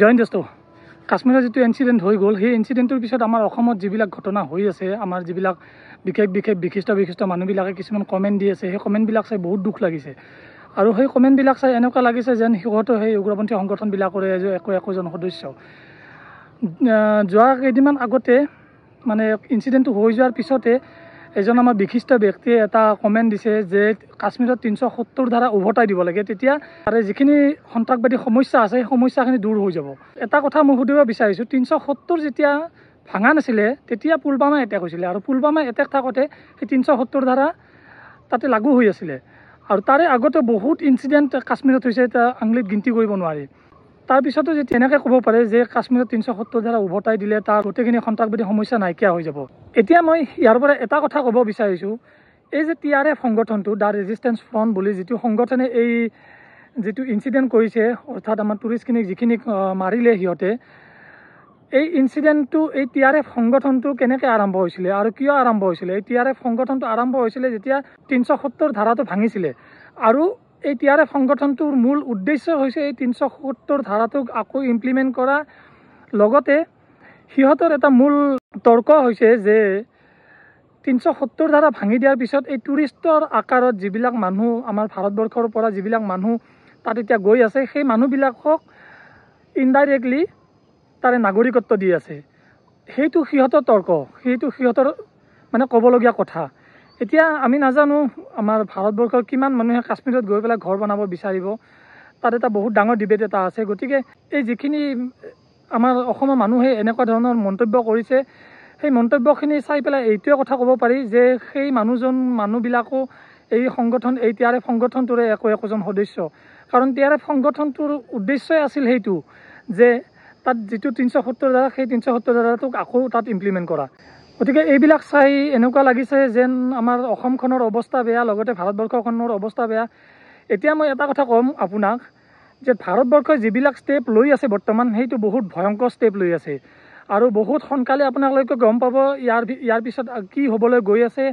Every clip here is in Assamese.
জয়েন দোস্ত কাশ্মীৰৰ যিটো ইনসিডেন্ট হৈ গ'ল সেই ইনসিডেন্টৰ পিছত আমাৰ অসমত যিবিলাক ঘটনা হৈ আছে আমাৰ যিবিলাক বিশিষ্ট মানুহবিলাকে কিছুমান কমেণ্ট দি আছে সেই কমেণ্টবিলাক চাই বহুত দুখ লাগিছে আৰু সেই কমেণ্টবিলাক চাই এনেকুৱা লাগিছে যেন সিহঁতো সেই উগ্ৰপন্থী সংগঠনবিলাকৰে একোজন সদস্য যোৱা কেইদিনমান আগতে মানে ইনসিডেন্টটো হৈ যোৱাৰ পিছতে এজন আমাৰ বিশিষ্ট ব্যক্তিয়ে এটা কমেণ্ট দিছে যে কাশ্মীৰত 370 ধাৰা উভতাই দিব লাগে তেতিয়া আৰু যিখিনি সন্ত্ৰাসবাদী সমস্যা আছে সেই সমস্যাখিনি দূৰ হৈ যাব এটা কথা মই সুধিব বিচাৰিছোঁ 370 যেতিয়া ভাঙা নাছিলে তেতিয়া পুলৱামা এটেক হৈছিলে আৰু পুলৱামা এটেক থাকোঁতে সেই 370 ধাৰা তাতে লাগু হৈ আছিলে আৰু তাৰে আগতে বহুত ইনসিডেন্ট কাশ্মীৰত হৈছে এটা আঙুলিত গিনতি কৰিব নোৱাৰি তাৰপিছতো যে তেনেকৈ ক'ব পাৰে যে কাশ্মীৰত 370 ধাৰা উভতাই দিলে তাৰ গোটেইখিনি সন্ত্ৰাসবাদী সমস্যা নাইকিয়া হৈ যাব এতিয়া মই ইয়াৰ পৰা এটা কথা ক'ব বিচাৰিছোঁ এই যে TRF সংগঠনটো দ্য ৰেজিষ্টেন্স ফ্ৰণ্ট বুলি যিটো সংগঠনে এই যিটো ইনসিডেন্ট কৰিছে অৰ্থাৎ আমাৰ টুৰিষ্টখিনিক যিখিনি মাৰিলে সিহঁতে এই ইনসিডেন্টটো এই TRF সংগঠনটো কেনেকৈ আৰম্ভ হৈছিলে আৰু কিয় আৰম্ভ হৈছিলে এই TRF সংগঠনটো আৰম্ভ হৈছিলে যেতিয়া 370 ধাৰাটো ভাঙিছিলে আৰু এই TRF সংগঠনটোৰ মূল উদ্দেশ্য হৈছে এই 370 ধাৰাটোক আকৌ ইমপ্লিমেণ্ট কৰা লগতে সিহঁতৰ এটা মূল তৰ্ক হৈছে যে 370 ধাৰা ভাঙি দিয়াৰ পিছত এই টুৰিষ্টৰ আকাৰত যিবিলাক মানুহ আমাৰ ভাৰতবৰ্ষৰ পৰা যিবিলাক মানুহ তাত এতিয়া গৈ আছে সেই মানুহবিলাকক ইনডাইৰেক্টলি তাৰে নাগৰিকত্ব দি আছে সেইটো সিহঁতৰ তৰ্ক সেইটো সিহঁতৰ মানে ক'বলগীয়া কথা এতিয়া আমি নাজানো আমাৰ ভাৰতবৰ্ষৰ কিমান মানুহে কাশ্মীৰত গৈ পেলাই ঘৰ বনাব বিচাৰিব তাত এটা বহুত ডাঙৰ ডিবেট এটা আছে গতিকে এই যিখিনি আমাৰ অসমৰ মানুহে এনেকুৱা ধৰণৰ মন্তব্য কৰিছে সেই মন্তব্যখিনি চাই পেলাই এইটোৱে কথা ক'ব পাৰি যে সেই মানুহবিলাকো এই সংগঠন এই TRF সংগঠনটোৰে একোজন সদস্য কাৰণ TRF সংগঠনটোৰ উদ্দেশ্যই আছিল সেইটো যে তাত যিটো 370 ধাৰা সেই 370 ধাৰাটোক আকৌ তাত ইমপ্লিমেণ্ট কৰা গতিকে এইবিলাক চাই এনেকুৱা লাগিছে যেন আমাৰ অসমখনৰ অৱস্থা বেয়া লগতে ভাৰতবৰ্ষখনৰ অৱস্থা বেয়া এতিয়া মই এটা কথা ক'ম আপোনাক যে ভাৰতবৰ্ষই যিবিলাক ষ্টেপ লৈ আছে বৰ্তমান সেইটো বহুত ভয়ংকৰ ষ্টেপ লৈ আছে আৰু বহুত সোনকালে আপোনালোকে গম পাব ইয়াৰ পিছত কি হ'বলৈ গৈ আছে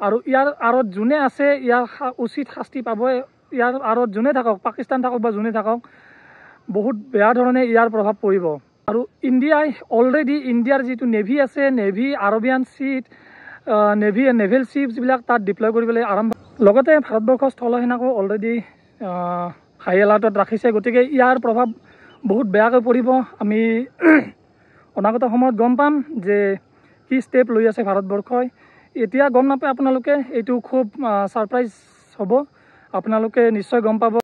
আৰু ইয়াৰ আঁৰত যোনে আছে ইয়াৰ উচিত শাস্তি পাব ইয়াৰ আঁৰত যোনে থাকক পাকিস্তান থাকক বা যোনে থাকক বহুত বেয়া ধৰণে ইয়াৰ প্ৰভাৱ পৰিব আৰু ইণ্ডিয়াই অলৰেডি ইণ্ডিয়াৰ যিটো নেভি আছে নেভি আৰবিয়ান চিট নেভেল চিপছবিলাক তাত ডিপ্লয় কৰিবলৈ আৰম্ভ লগতে ভাৰতবৰ্ষৰ স্থলসেনাকো অলৰেডি হাই এলাৰ্টত ৰাখিছে গতিকে ইয়াৰ প্ৰভাৱ বহুত বেয়াকৈ পৰিব আমি অনাগত সময়ত গম পাম যে কি ষ্টেপ লৈ আছে ভাৰতবৰ্ষই এতিয়া গম নাপায় আপোনালোকে এইটো খুব ছাৰপ্ৰাইজ হ'ব আপোনালোকে নিশ্চয় গম পাব